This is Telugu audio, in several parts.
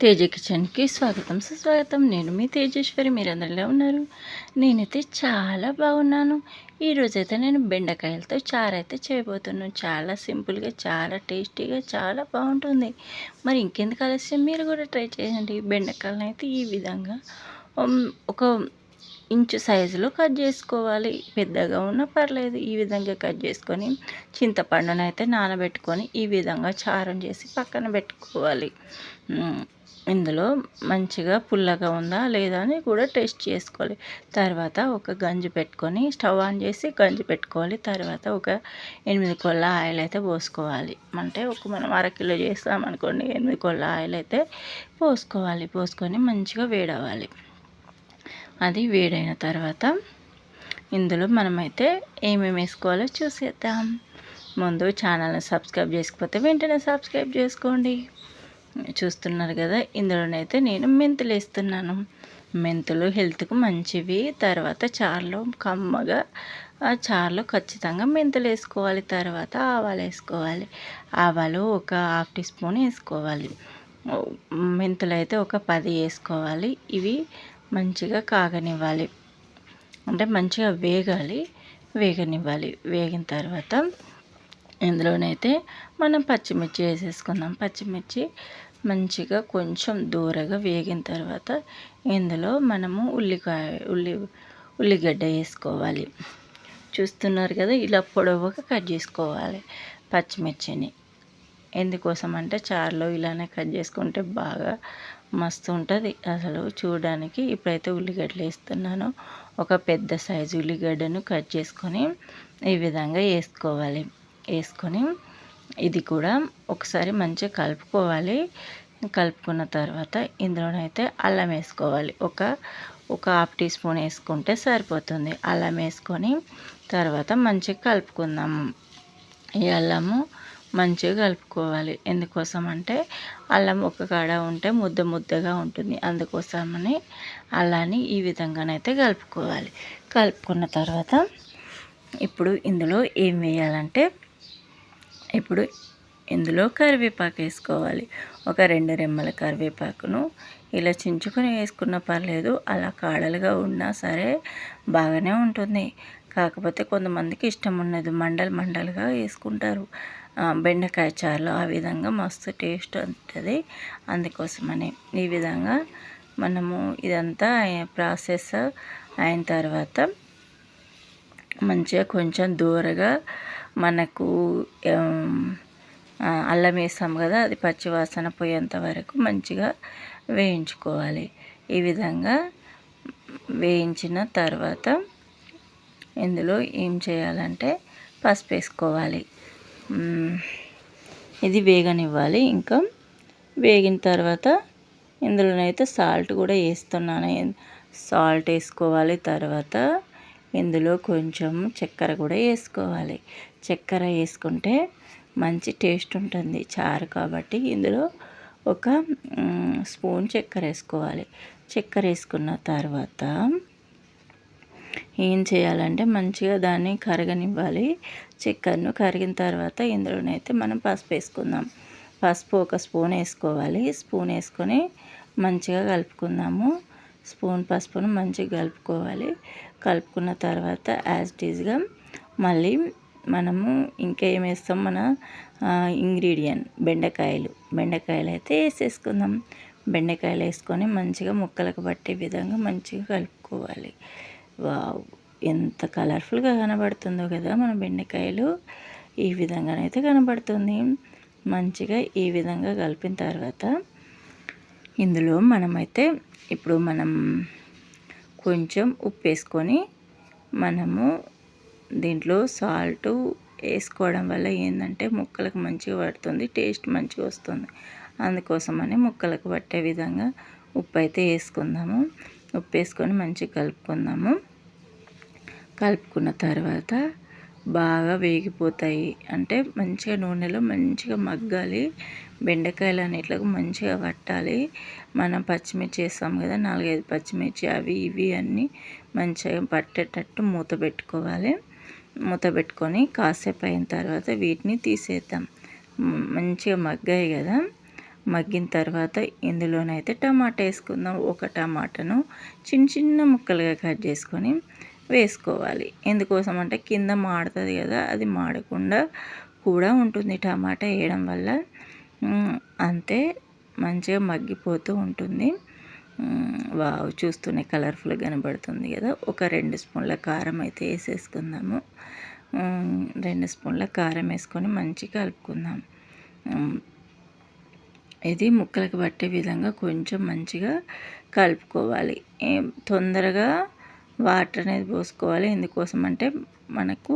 తేజ కిచెన్కి స్వాగతం సుస్వాగతం. నేను మీ తేజేశ్వరి. మీరందరూ ఎలా ఉన్నారు? నేనైతే చాలా బాగున్నాను. ఈరోజైతే నేను బెండకాయలతో చారు అయితే చేయబోతున్నాను. చాలా సింపుల్గా, చాలా టేస్టీగా, చాలా బాగుంటుంది. మరి ఇంకెందుకు ఆలస్యం, మీరు కూడా ట్రై చేయండి. బెండకాయలను అయితే ఈ విధంగా ఒక ఇంచు సైజులో కట్ చేసుకోవాలి. పెద్దగా ఉన్నా పర్లేదు. ఈ విధంగా కట్ చేసుకొని చింతపండును అయితే నానబెట్టుకొని ఈ విధంగా చారం చేసి పక్కన పెట్టుకోవాలి. ఇందులో మంచిగా పుల్లగా ఉందా లేదా అని కూడా టేస్ట్ చేసుకోవాలి. తర్వాత ఒక గంజి పెట్టుకొని స్టవ్ ఆన్ చేసి గంజి పెట్టుకోవాలి. తర్వాత ఒక 8 కొల్ల ఆయిల్ అయితే పోసుకోవాలి. అంటే మనం అరకిలో చేస్తామనుకోండి, 8 కొల్ల ఆయిల్ అయితే పోసుకోవాలి. పోసుకొని మంచిగా వేడవాలి. అది వేడైన తర్వాత ఇందులో మనమైతే ఏమేమి వేసుకోవాలో చూసేద్దాం. ముందు ఛానల్ని సబ్స్క్రైబ్ చేసుకోకపోతే వెంటనే సబ్స్క్రైబ్ చేసుకోండి. చూస్తున్నారు కదా, ఇందులోనైతే నేను మెంతులు వేస్తున్నాను. మెంతులు హెల్త్కు మంచివి. తర్వాత చారులో కమ్మగా, చారులో ఖచ్చితంగా మెంతులు వేసుకోవాలి. తర్వాత ఆవాలు వేసుకోవాలి. ఆవాలు ఒక 1/2 టీ స్పూన్ వేసుకోవాలి. మెంతులు అయితే ఒక 10 వేసుకోవాలి. ఇవి మంచిగా కాగనివ్వాలి, అంటే మంచిగా వేగనివ్వాలి. వేగిన తర్వాత ఇందులోనైతే మనం పచ్చిమిర్చి వేసేసుకుందాం. పచ్చిమిర్చి మంచిగా కొంచెం దూరగా వేగిన తర్వాత ఇందులో మనము ఉల్లిగడ్డ వేసుకోవాలి. చూస్తున్నారు కదా, ఇలా పొడవుగా కట్ చేసుకోవాలి పచ్చిమిర్చిని. ఎందుకోసం అంటే చారులో ఇలానే కట్ చేసుకుంటే బాగా మస్తు ఉంటుంది అసలు చూడడానికి. ఇప్పుడైతే ఉల్లిగడ్డలు వేస్తున్నాను. ఒక పెద్ద సైజు ఉల్లిగడ్డను కట్ చేసుకొని ఈ విధంగా వేసుకోవాలి. వేసుకొని ఇది కూడా ఒకసారి మంచిగా కలుపుకోవాలి. కలుపుకున్న తర్వాత ఇందులోనైతే అల్లం వేసుకోవాలి. ఒక 1/2 టీ స్పూన్ వేసుకుంటే సరిపోతుంది. అల్లం వేసుకొని తర్వాత మంచిగా కలుపుకుందాము. ఈ అల్లము మంచిగా కలుపుకోవాలి. ఎందుకోసం అంటే అల్లం ఒక కాడ ఉంటే ముద్దగా ఉంటుంది. అందుకోసమని అల్లాన్ని ఈ విధంగానైతే కలుపుకోవాలి. కలుపుకున్న తర్వాత ఇప్పుడు ఇందులో ఏం వేయాలంటే, ఇప్పుడు ఇందులో కరివేపాకు వేసుకోవాలి. ఒక 2 రెమ్మల కరివేపాకును ఇలా చించుకొని వేసుకున్న పర్లేదు. అలా కాడలుగా ఉన్నా సరే బాగానే ఉంటుంది. కాకపోతే కొంతమందికి ఇష్టం ఉండదు, మండలుగా వేసుకుంటారు బెండకాయ చారులో. ఆ విధంగా మస్తు టేస్ట్ ఉంటుంది. అందుకోసమని ఈ విధంగా మనము ఇదంతా ప్రాసెస్ అయిన తర్వాత మంచిగా కొంచెం దూరగా మనకు అల్లం వేసాం కదా, అది పచ్చివాసన పోయేంత వరకు మంచిగా వేయించుకోవాలి. ఈ విధంగా వేయించిన తర్వాత ఇందులో ఏం చేయాలంటే పసుపు వేసుకోవాలి. ఇది వేగనివ్వాలి. ఇంకా వేగిన తర్వాత ఇందులోనైతే సాల్ట్ కూడా వేస్తున్నాను. సాల్ట్ వేసుకోవాలి. తర్వాత ఇందులో కొంచెం చక్కెర కూడా వేసుకోవాలి. చక్కెర వేసుకుంటే మంచి టేస్ట్ ఉంటుంది చారు కాబట్టి ఇందులో ఒక స్పూన్ చక్కెర వేసుకోవాలి. చక్కెర వేసుకున్న తర్వాత ఏం చేయాలంటే మంచిగా దాన్ని కరగనివ్వాలి. చక్కెరను కరిగిన తర్వాత ఇందులోనైతే మనం పసుపు వేసుకుందాం. పసుపు ఒక స్పూన్ వేసుకోవాలి. స్పూన్ వేసుకొని మంచిగా కలుపుకుందాము. స్పూన్ పసుపును మంచిగా కలుపుకోవాలి. కలుపుకున్న తర్వాత యాజ్ ఇట్ ఈజ్గా మళ్ళీ మనము ఇంకా ఏం వేస్తాం, మన ఇంగ్రీడియంట్ బెండకాయలు అయితే వేసేసుకుందాం. బెండకాయలు వేసుకొని మంచిగా ముక్కలకు పట్టే విధంగా మంచిగా కలుపుకోవాలి. వావ్, ఎంత కలర్ఫుల్గా కనబడుతుందో కదా మన బెండకాయలు. ఈ విధంగానైతే కనబడుతుంది. మంచిగా ఈ విధంగా కలిపిన తర్వాత ఇందులో మనమైతే ఇప్పుడు మనం కొంచెం ఉప్పు వేసుకొని మనము దీంట్లో సాల్ట్ వేసుకోవడం వల్ల ఏంటంటే ముక్కలకు మంచిగా పడుతుంది, టేస్ట్ మంచిగా వస్తుంది. అందుకోసమని ముక్కలకు పట్టే విధంగా ఉప్పు అయితే వేసుకుందాము. ఉప్పు వేసుకొని మంచిగా కలుపుకుందాము. కలుపుకున్న తర్వాత బాగా వేగిపోతాయి, అంటే మంచిగా నూనెలో మంచిగా మగ్గాలి. బెండకాయలు అనేట్లకు మంచిగా పట్టాలి. మనం పచ్చిమిర్చి వేస్తాం కదా, 4-5 పచ్చిమిర్చి అవి ఇవి అన్నీ మంచిగా పట్టేటట్టు మూత పెట్టుకోవాలి. మూత పెట్టుకొని కాసేపు అయిన తర్వాత వీటిని తీసేద్దాం. మంచిగా మగ్గాయి కదా, మగ్గిన తర్వాత ఇందులోనైతే టమాటా వేసుకుందాం. ఒక టమాటాను చిన్న చిన్న ముక్కలుగా కట్ చేసుకొని వేసుకోవాలి. ఎందుకోసం అంటే కింద మాడుతుంది కదా, అది మాడకుండా కూడా ఉంటుంది టమాటా వేయడం వల్ల. అంతే, మంచిగా మగ్గిపోతూ ఉంటుంది. వావ్, చూస్తూనే కలర్ఫుల్గా కనబడుతుంది కదా. ఒక 2 స్పూన్ల కారం అయితే వేసేసుకుందాము. 2 స్పూన్ల కారం వేసుకొని మంచిగా కలుపుకుందాం. ఇది ముక్కలకు పట్టే విధంగా కొంచెం మంచిగా కలుపుకోవాలి. తొందరగా వాటర్ అనేది పోసుకోవాలి. ఎందుకోసం అంటే మనకు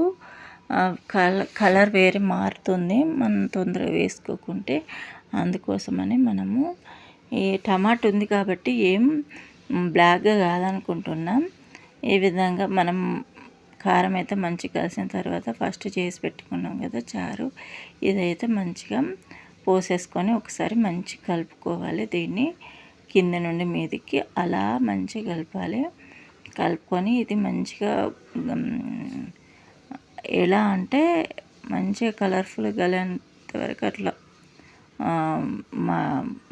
కలర్ వేరే మారుతుంది మనం తొందరగా వేసుకోకుంటే. అందుకోసమని మనము ఈ టమాటా ఉంది కాబట్టి ఏం బ్లాక్గా కాదనుకుంటున్నాం. ఈ విధంగా మనం కారం అయితే మంచిగా కలిసిన తర్వాత ఫస్ట్ చేసి పెట్టుకున్నాం కదా చారు, ఇదైతే మంచిగా పోసేసుకొని ఒకసారి మంచిగా కలుపుకోవాలి. దీన్ని కింద నుండి మీదికి అలా మంచిగా కలపాలి. కలుపుకొని ఇది మంచిగా ఎలా అంటే మంచిగా కలర్ఫుల్గా గలేంత వరకు అట్లా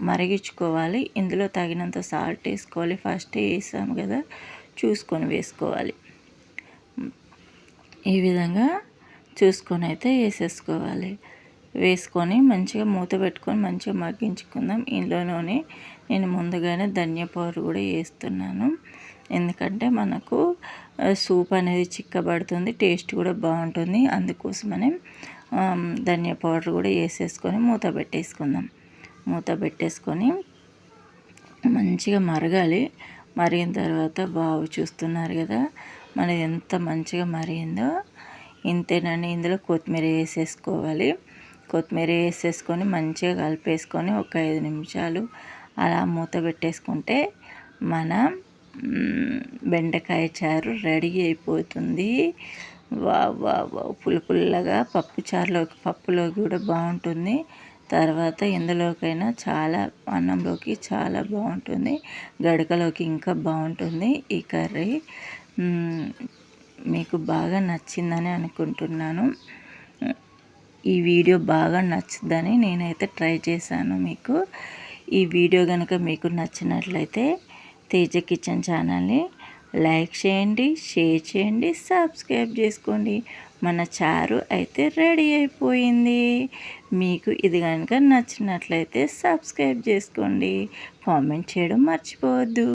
మరిగించుకోవాలి. ఇందులో తగినంత సాల్ట్ వేసుకోవాలి. ఫస్ట్ వేసాము కదా, చూసుకొని వేసుకోవాలి. ఈ విధంగా చూసుకొని అయితే వేసేసుకోవాలి. వేసుకొని మంచిగా మూత పెట్టుకొని మంచిగా మగ్గించుకుందాం. ఇందులోనే నేను ముందుగానే ధనియా పౌడర్ కూడా వేస్తున్నాను. ఎందుకంటే మనకు సూప్ అనేది చిక్కబడుతుంది, టేస్ట్ కూడా బాగుంటుంది. అందుకోసమని ధనియా పౌడర్ కూడా వేసేసుకొని మూత పెట్టేసుకుందాం. మూత పెట్టేసుకొని మంచిగా మరగాలి. మరిగిన తర్వాత బాగా చూస్తున్నారు కదా మనది ఎంత మంచిగా మరిగిందో. ఇంతేనండి. ఇందులో కొత్తిమీర వేసేసుకోవాలి. కొత్తిమీర వేసేసుకొని మంచిగా కలిపేసుకొని ఒక 5 నిమిషాలు అలా మూత పెట్టేసుకుంటే మన బెండకాయ చారు రెడీ అయిపోతుంది. పుల్లగా పప్పులోకి కూడా బాగుంటుంది. తర్వాత ఎందులోకైనా చాలా అన్నంలోకి చాలా బాగుంటుంది. గడకలోకి ఇంకా బాగుంటుంది ఈ కర్రీ. మీకు బాగా నచ్చిందని అనుకుంటున్నాను. ఈ వీడియో బాగా నచ్చుద్దని నేనైతే ట్రై చేశాను. మీకు ఈ వీడియో కనుక మీకు నచ్చినట్లయితే తేజ కిచెన్ ఛానల్ని లైక్ చేయండి, షేర్ చేయండి, సబ్స్క్రైబ్ చేసుకోండి. మన చారు అయితే రెడీ అయిపోయింది. మీకు ఇది కనుక నచ్చినట్లయితే సబ్స్క్రైబ్ చేసుకోండి, కామెంట్ చేయడం మర్చిపోవద్దు.